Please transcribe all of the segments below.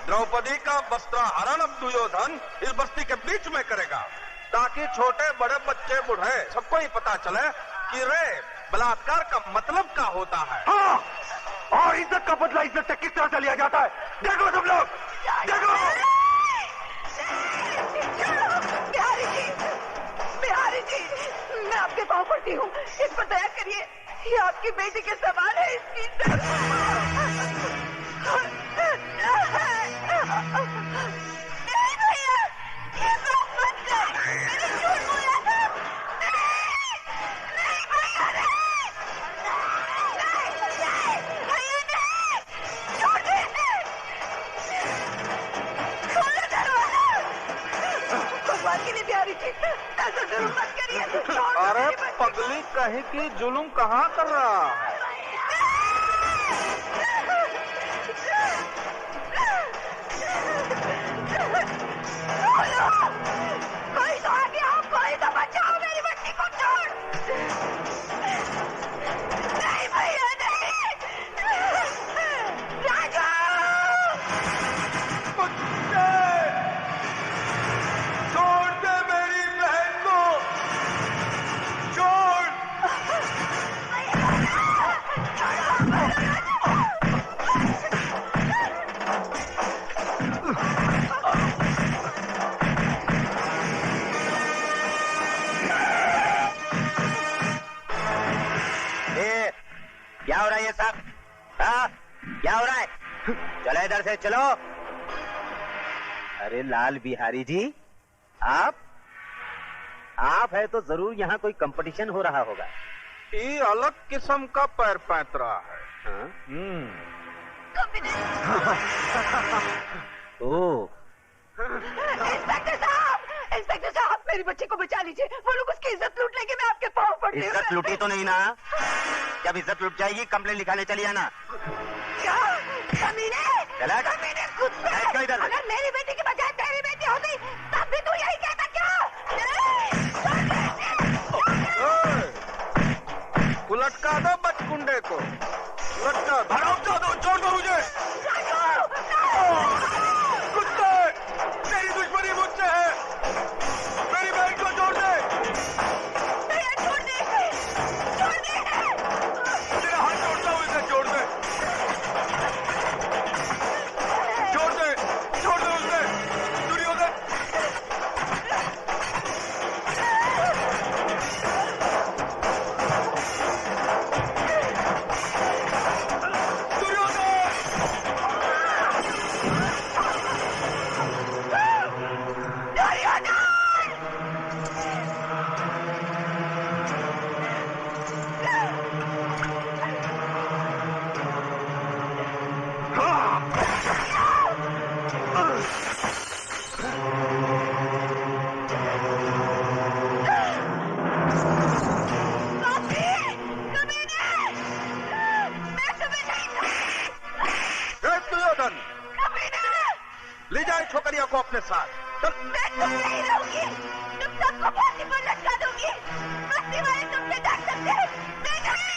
द्रौपदी का वस्त्रहरण अब दुर्योधन इस बस्ती के बीच में करेगा, ताकि छोटे बड़े बच्चे बूढ़े सबको ही पता चले कि रे बलात्कार का मतलब क्या होता है। हाँ, और इज्जत का बदला इज्जत से किस तरह से लिया जाता है, देखो तुम लोग, देखो। बिहारी जी, मैं आपके पाँव पड़ती हूँ, इस पर दया करिए, ये आपकी बेटी के सवाल है, इसकी नहीं भैया, ये बात मत कर, मैंने झूठ बोला था, नहीं भैया, नहीं भैया, नहीं, छोड़ दीजिए, खोलो दरवाजा, भगवान के लिए बिहारी जी, ऐसा जुल्म मत करिए। अरे पगली कहीं की जुल्म कहाँ कर रहा है। कोई तो आ गया, कोई तो बचाओ मेरी बच्ची को, छोड़। नहीं भैया, नहीं, राजू, छोड़ दे मेरी बहन को, छोड़। क्या हो रहा है ये सब? हाँ, क्या हो रहा है? चलो इधर से चलो। अरे लाल बिहारी जी, आप है तो जरूर यहाँ कोई कंपटीशन हो रहा होगा। ये अलग किस्म का पैर पैंतरा है। हाँ? ओ, इंस्पेक्टर साहब, मेरी बच्ची को बचा लीजिए, वो लोग उसकी इज्जत लूट लेंगे, मैं आपके पाँव पड़ती हूँ। इज्जत लूटी तो नहीं ना? जब इज्जत लूट जाएगी कंप्लेन लिखाने चली आना। क्या? कमीने, कमीने, कुत्ते, इधर। अगर मेरी बेटी की बजाय तेरी बेटी होती, तब भी तू यही कहता क्या? लटका दो बचकुंडे को, लटका दो, छोड़ दो मुझे। कुत्ते, तेरी दुश्मनी मुझसे है, मेरी बहन को छोड़ दे। छोड़ दे, छोड़ दे, तेरा हाथ छोड़ता हूँ, इसे छोड़ दे, छोड़ दे, छोड़ दे उसे, दुर्योधन। ले जाए छोकरिया को अपने साथ। मैं तुम नहीं रहूंगी, तुम सबको फांसी पर लटका दूंगी, बस्ती वाले तुमसे डर सकते हैं, मैं नहीं।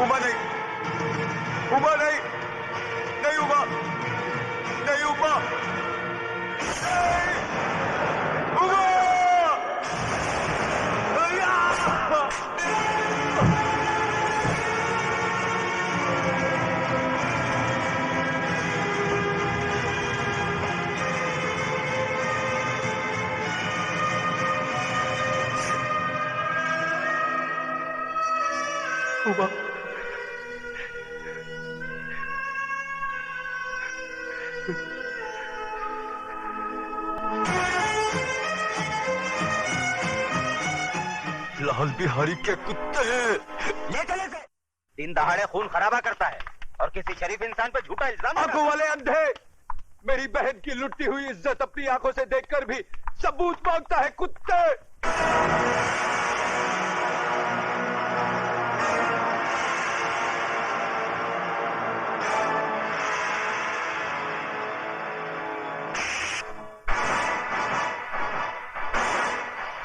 उबा नहीं, उबा नहीं, नहीं उबा, नहीं उबा, उबा! उबा, लाल बिहारी के कुत्ते, ले चले से। दिन दहाड़े खून खराबा करता है और किसी शरीफ इंसान पर झूठा इल्जाम। आंखों वाले अंधे, मेरी बहन की लुटती हुई इज्जत अपनी आंखों से देखकर भी सबूत मांगता है कुत्ते।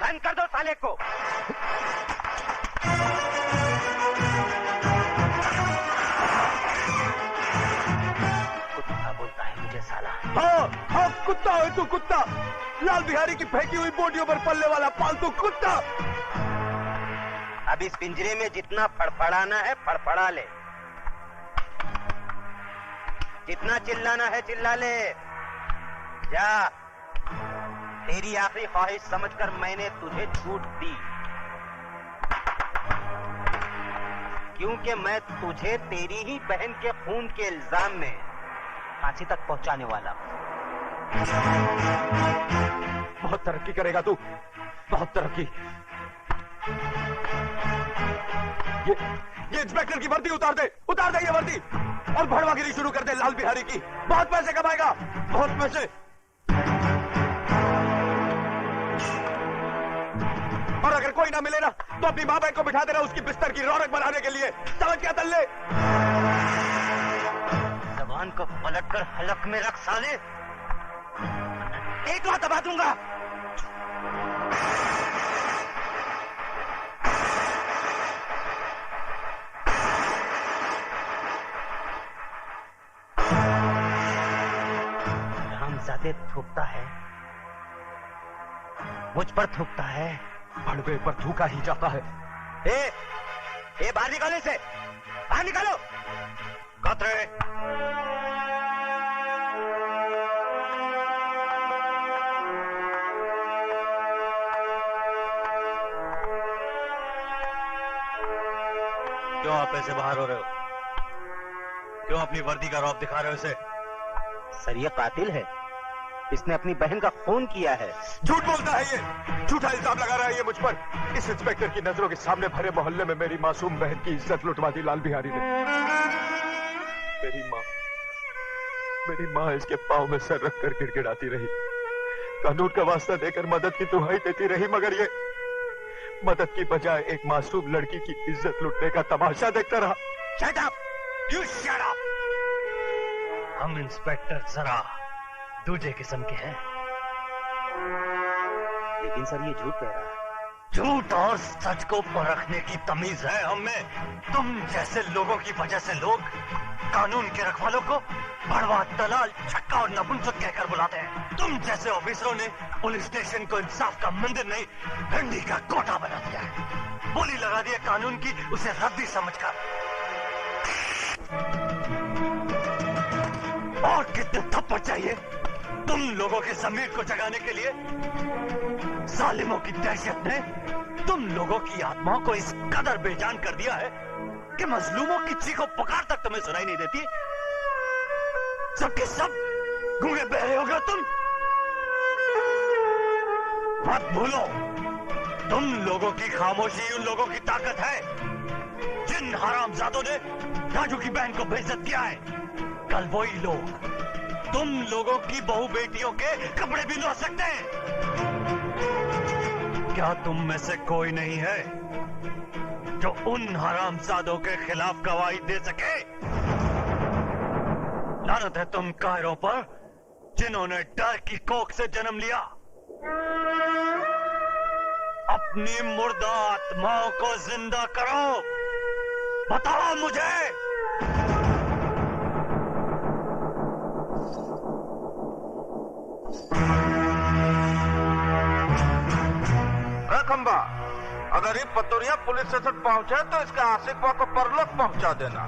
बंद कर दो साले को। कुत्ता बोलता है मुझे साला। हाँ हाँ, कुत्ता है तू, कुत्ता। लाल बिहारी की फेंकी हुई बोटियों पर पलने वाला पालतू कुत्ता। अब इस पिंजरे में जितना फड़फड़ाना है फड़फड़ा ले, जितना चिल्लाना है चिल्ला ले। जा, तेरी आखिरी ख्वाहिश समझकर मैंने तुझे छूट दी, क्योंकि मैं तुझे तेरी ही बहन के खून के इल्जाम में फांसी तक पहुंचाने वाला हूं। बहुत तरक्की करेगा तू, बहुत तरक्की। ये इंस्पेक्टर की वर्दी उतार दे ये वर्दी, और भड़वागिरी शुरू कर दे लाल बिहारी की। बहुत पैसे कमाएगा, बहुत पैसे। और अगर कोई ना मिले ना तो अपनी माँ बहन को बिठा देना उसकी बिस्तर की रौनक बनाने के लिए। समझ क्या तल्ले? जबान को पलटकर हलक में रख साले, एक बात दबा दूंगा। रामजादे थूकता है, मुझ पर थूकता है, भड़वे पर थूका ही जाता है। ए बाहर निकालो इसे, बाहर निकालो। कतरे क्यों आप ऐसे बाहर हो रहे हो? क्यों अपनी वर्दी का रौब दिखा रहे हो इसे? सर ये कातिल है, इसने अपनी बहन का खून किया है। झूठ बोलता है ये, झूठा इल्जाम लगा रहा है ये मुझ पर। इस इंस्पेक्टर की नजरों के सामने भरे मोहल्ले में मेरी मासूम बहन की इज्जत लुटवा दी लाल बिहारी ने। मेरी माँ इसके पाँव में सर रखकर गिड़गिड़ाती रही, कानून का वास्ता देकर मदद की दुहाई देती रही, मगर ये मदद की बजाय एक मासूम लड़की की इज्जत लुटने का तमाशा देखता रहा। Shut up! You shut up! हम इंस्पेक्टर जरा दूसरे किस्म के हैं। लेकिन सर ये झूठ कह रहा है। झूठ और सच को परखने की तमीज है हम में। तुम जैसे लोगों की वजह से लोग कानून के रखवालों को भड़वा, दलाल, छक्का और नपुंसक कहकर बुलाते हैं। तुम जैसे ऑफिसरों ने पुलिस स्टेशन को इंसाफ का मंदिर नहीं, भिंडी का कोटा बना दिया है। बोली लगा दी है कानून की, उसे रद्दी समझकर। और कितने थप्पड़ चाहिए तुम लोगों के जमीर को जगाने के लिए? जालिमों की दहशत ने तुम लोगों की आत्माओं को इस कदर बेजान कर दिया है कि मजलूमों की चीखों पुकार तक तुम्हें सुनाई नहीं देती। सबके सब गूंगे बहरे हो गए तुम। मत भूलो, तुम लोगों की खामोशी उन लोगों की ताकत है जिन हरामजादों ने राजू की बहन को बेइज्जत किया है। कल वही लोग तुम लोगों की बहू बेटियों के कपड़े भी धो सकते हैं। क्या तुम में से कोई नहीं है जो उन हरामजादों के खिलाफ गवाही दे सके? लानत है तुम कायरों पर जिन्होंने डर की कोख से जन्म लिया। अपनी मुर्दा आत्माओं को जिंदा करो। बताओ मुझे, खंबा, अगर ये पतोरिया पुलिस स्टेशन पहुंचे तो इसके आशिकवा को परलोक पहुंचा देना।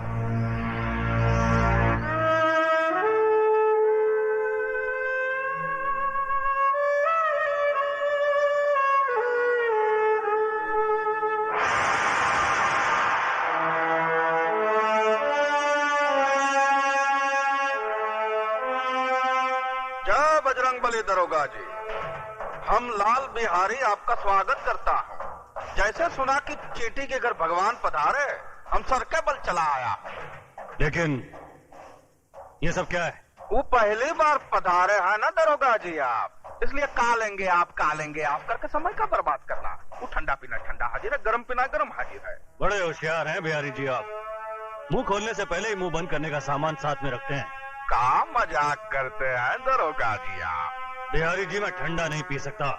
जय बजरंगबली दरोगा जी, हम लाल बिहारी आपका स्वागत करता हूँ। जैसे सुना कि चींटी के घर भगवान पधारे, हम सर के बल चला आया। लेकिन ये सब क्या है? वो पहली बार पधारे हैं ना दरोगा जी आप। इसलिए का लेंगे आप करके समय का बर्बाद करना। वो ठंडा पीना ठंडा हाजिर है, गर्म पीना गर्म हाजिर है। बड़े होशियार हैं बिहारी जी आप। मुंह खोलने से पहले ही मुंह बंद करने का सामान साथ में रखते हैं। का मजाक करते हैं दरोगा जी आप? बिहारी जी मैं ठंडा नहीं पी सकता,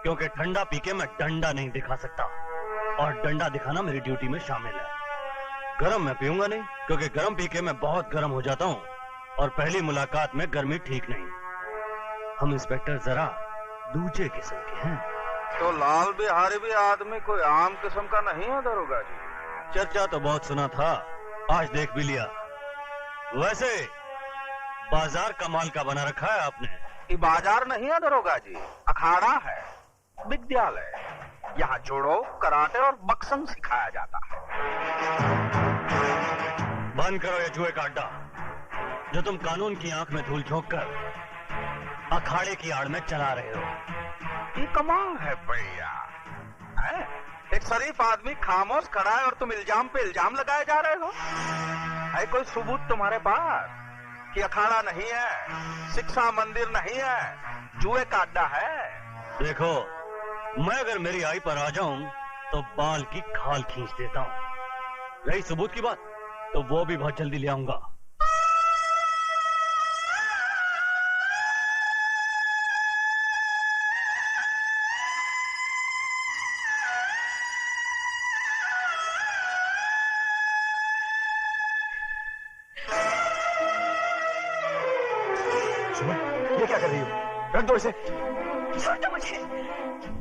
क्योंकि ठंडा पी के मैं डंडा नहीं दिखा सकता, और डंडा दिखाना मेरी ड्यूटी में शामिल है। गरम मैं पीऊंगा नहीं, क्योंकि गरम पी के मैं बहुत गरम हो जाता हूँ, और पहली मुलाकात में गर्मी ठीक नहीं। हम इंस्पेक्टर जरा दूसरे किस्म के हैं। तो लाल बिहारी भी आदमी कोई आम किस्म का नहीं है दरोगा जी? चर्चा तो बहुत सुना था, आज देख भी लिया। वैसे बाजार कमाल का बना रखा है आपने। ये बाजार नहीं है दरोगा जी, अखाड़ा है, विद्यालय। यहाँ जोड़ो, कराटे और बक्संग सिखाया जाता है। बंद करो ये जुए का अड्डा, जो तुम कानून की आंख में धूल झोंक कर अखाड़े की आड़ में चला रहे हो। ये कमाल है भैया, एक शरीफ आदमी खामोश खड़ा है और तुम इल्जाम पे इल्जाम लगाए जा रहे हो। है कोई सबूत तुम्हारे पास कि अखाड़ा नहीं है, शिक्षा मंदिर नहीं है, जुए का अड्डा है? देखो, मैं अगर मेरी आई पर आ जाऊं तो बाल की खाल खींच देता हूं। रही सबूत की बात, तो वो भी बहुत जल्दी ले आऊंगा। ये क्या कर रही हो? रख दो इसे। छोड़ दो मुझे,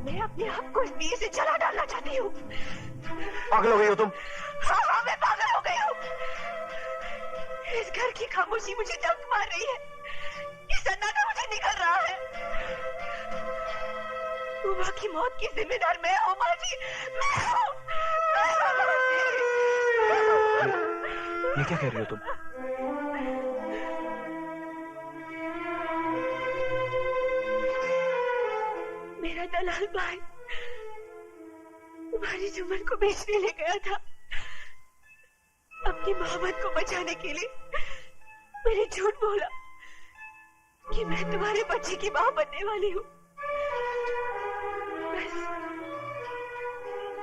मैं अपने आप को इस दिए से जला डालना चाहती हूँ। पागल हो गई हो तुम? हाँ, मैं पागल हो गई हूँ। इस घर की खामोशी मुझे दंग मार रही है, ये सन्नाटा मुझे निकल रहा है। उमा की मौत की जिम्मेदार मैं हूँ माँ जी, मैं हूँ। ये क्या कह रही हो तुम? मेरा दलाल भाई तुम्हारी जुम्मन को बेचने ले गया था। अपनी मोहब्बत को बचाने के लिए मैंने झूठ बोला कि मैं तुम्हारे बच्चे की मां बनने वाली हूँ। बस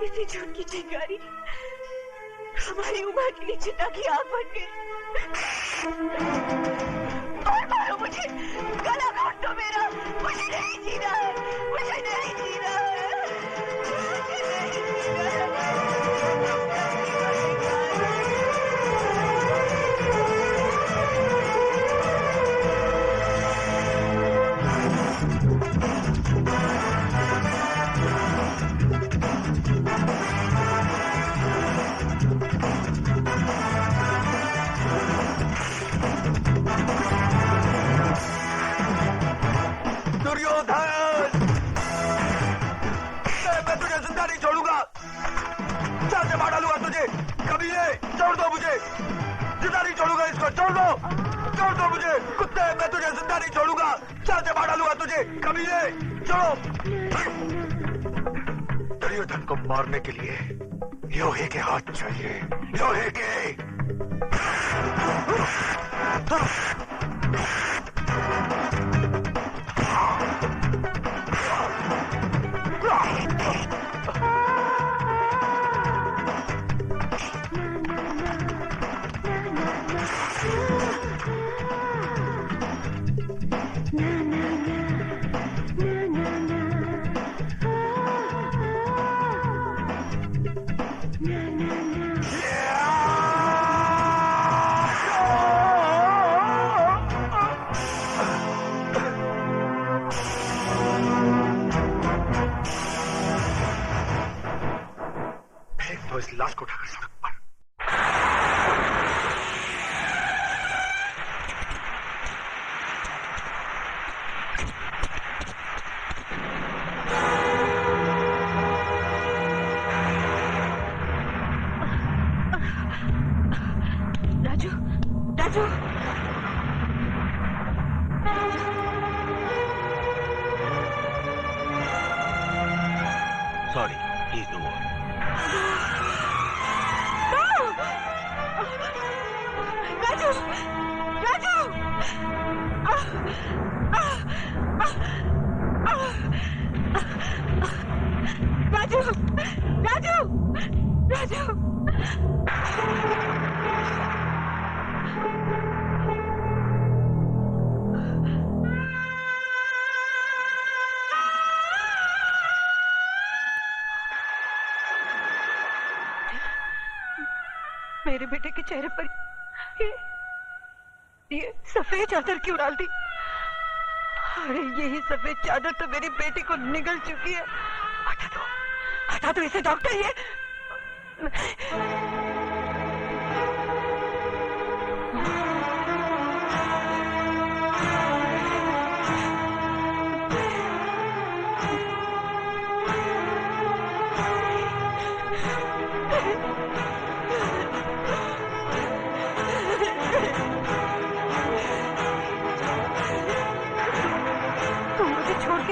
इसी झूठ की चिंगारी हमारी उम्र के लिए चिता की आग बन गई। और मारो मुझे, गला काट दो मेरा, मुझे नहीं जीना है, मुझे नहीं जीना है, मुझे नहीं जीना है। छोड़ दो मुझे कुत्ते, मैं तुझे जिंदा नहीं छोड़ूंगा। चाल से मार डालूंगा तुझे, कमीने, छोड़ो। दुर्योधन को मारने के लिए लोहे के हाथ चाहिए, लोहे के। तो इस लाश को उठाकर सड़क पर। Raju, Raju, sorry, please no more. Raju, Raju, Raju, Raju, Raju. मेरे बेटे के चेहरे पर ये सफेद चादर क्यों डाल दी? अरे यही सफेद चादर तो मेरी बेटी को निगल चुकी है। हटा दो इसे डॉक्टर। ये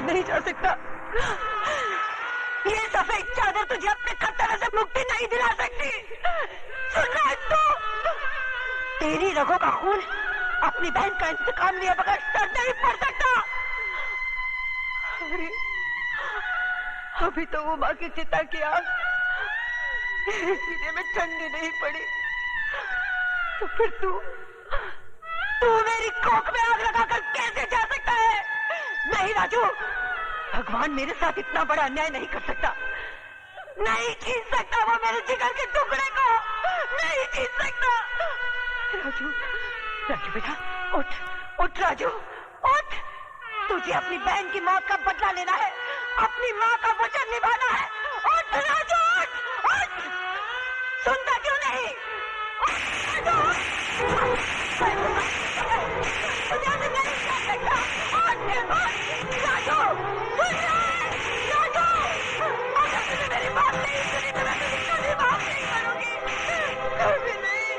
नहीं जा सकता। ये सफेद चादर तुझे अपने खतरे से मुक्ति नहीं दिला सकती। सुन रहा है तू? तेरी रगों का खून अपनी बहन का इंतकाम लिया बगैर सर नहीं पड़ सकता। अरे अभी तो वो माँ की चिता की आग मेरे सीने में ठंडी नहीं पड़ी, तो फिर तू मेरी कोख में आग लगाकर कैसे जा सकता है? नहीं राजू, भगवान मेरे साथ इतना बड़ा अन्याय नहीं कर सकता। नहीं छीन सकता वो मेरे जिगर के टुकड़े को, नहीं छीन सकता। राजू, राजू बेटा उठ राजू, उठ। तुझे अपनी बहन की मौत का बदला लेना है, अपनी माँ का वचन निभाना है। उठ राजू, उठ। सुनता क्यों नहीं? मेरी बात नहीं सुनी तो मैं तुझे कभी माफ नहीं करूंगी, कभी नहीं।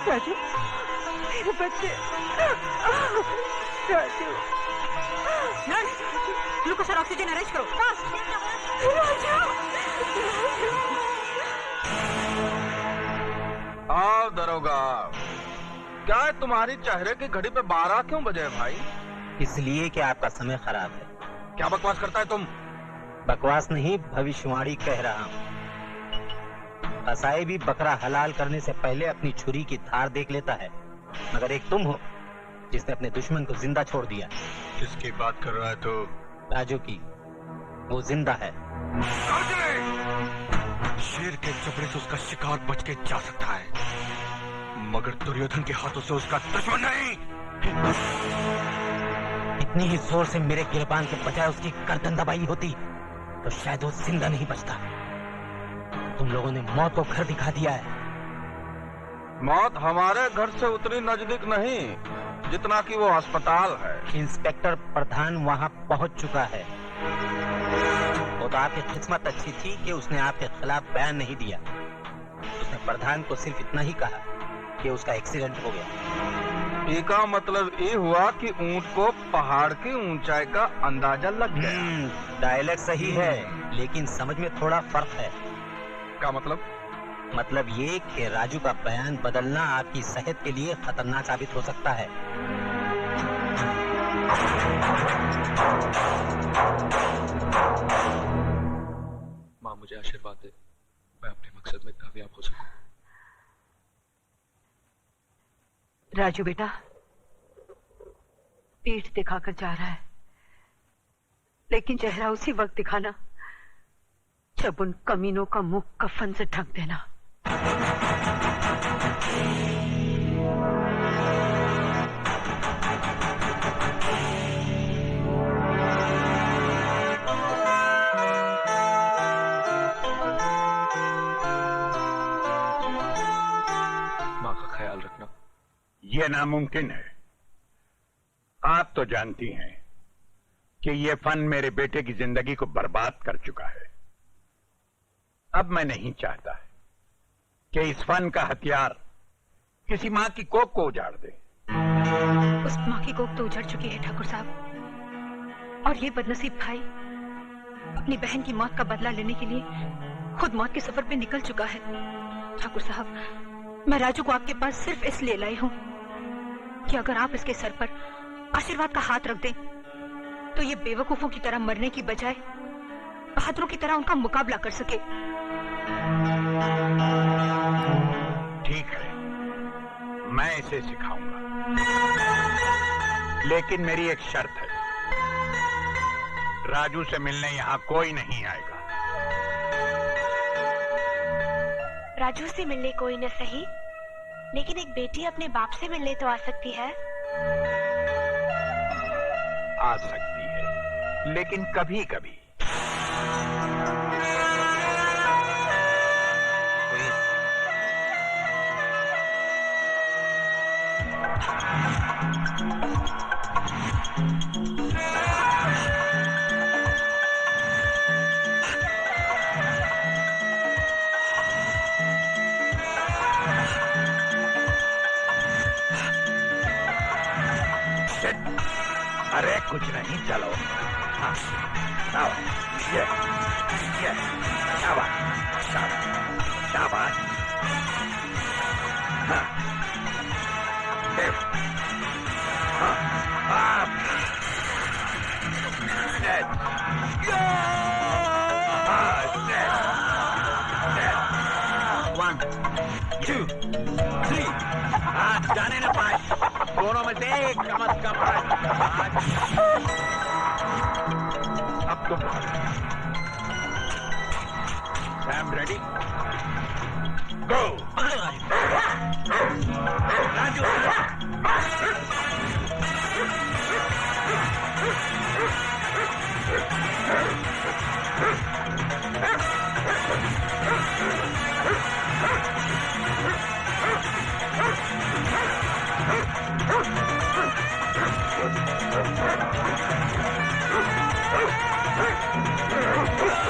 राजू, मेरे बच्चे। राजू, नर्स, ग्लूकोज और ऑक्सीजन अरेंज करो। आओ दरोगा, क्या है तुम्हारी चेहरे की घड़ी पे 12 क्यों बजे भाई? इसलिए कि आपका समय खराब है। क्या बकवास करता है तुम? बकवास नहीं, भविष्यवाणी कह रहा हूँ। कसाई भी बकरा हलाल करने से पहले अपनी छुरी की धार देख लेता है, मगर एक तुम हो जिसने अपने दुश्मन को जिंदा छोड़ दिया। किसकी बात कर रहा है तो? राजू की। वो जिंदा है। शेर के चपड़े से उसका शिकार बच के जा सकता है, मगर दुर्योधन के हाथों से उसका दुश्मन नहीं। इतनी ही जोर से मेरे गिरबान के बजाय उसकी गर्दन दबाई होती तो शायद वो जिंदा नहीं बचता। तुम लोगों ने मौत को घर दिखा दिया है। मौत हमारे घर से उतनी नजदीक नहीं जितना कि वो अस्पताल है। इंस्पेक्टर प्रधान वहां पहुंच चुका है। वो तो आपकी किस्मत अच्छी थी कि उसने आपके खिलाफ बयान नहीं दिया। उसने प्रधान को सिर्फ इतना ही कहा कि उसका एक्सीडेंट हो गया। इसका मतलब ये हुआ कि ऊंट को पहाड़ की ऊंचाई का अंदाजा लग गया। डायलॉग सही है, लेकिन समझ में थोड़ा फर्क है। क्या मतलब? मतलब ये कि राजू का बयान बदलना आपकी सेहत के लिए खतरनाक साबित हो सकता है। माँ मुझे आशीर्वाद दे, मैं अपने मकसद में कामयाब हो सकूं। राजू बेटा, पीठ दिखाकर जा रहा है, लेकिन चेहरा उसी वक्त दिखाना जब उन कमीनों का मुंह कफन से ढक देना। माँ का ख्याल रखना। ये नामुमकिन है। आप तो जानती हैं कि ये फन मेरे बेटे की जिंदगी को बर्बाद कर चुका है। अब मैं नहीं चाहता कि इस फन का हथियार किसी मां की कोख को उजाड़ दे। उस मां की कोख तो उजड़ चुकी है ठाकुर साहब, और ये बदनसीब भाई अपनी बहन की मौत का बदला लेने के लिए खुद मौत के सफर पे निकल चुका है। ठाकुर साहब, मैं राजू को आपके पास सिर्फ इसलिए लाई हूँ कि अगर आप इसके सर पर आशीर्वाद का हाथ रख दें तो ये बेवकूफों की तरह मरने की बजाय बहादुरों की तरह उनका मुकाबला कर सके। ठीक है, मैं इसे सिखाऊंगा, लेकिन मेरी एक शर्त है, राजू से मिलने यहाँ कोई नहीं आएगा। राजू से मिलने कोई न सही, लेकिन एक बेटी अपने बाप से मिलने तो आ सकती है। आ सकती है, लेकिन कभी कभी। अरे कुछ नहीं, चलो। हाँ, आओ, ये, शाबाश, शाबाश, शाबाश। हाँ, हाँ, हाँ, dead. हाँ, dead. 1, 2, 3. हाँ, जाने ना पाए, दोनों में से एक कम से कम। अब तुम सैम रेडी? गो।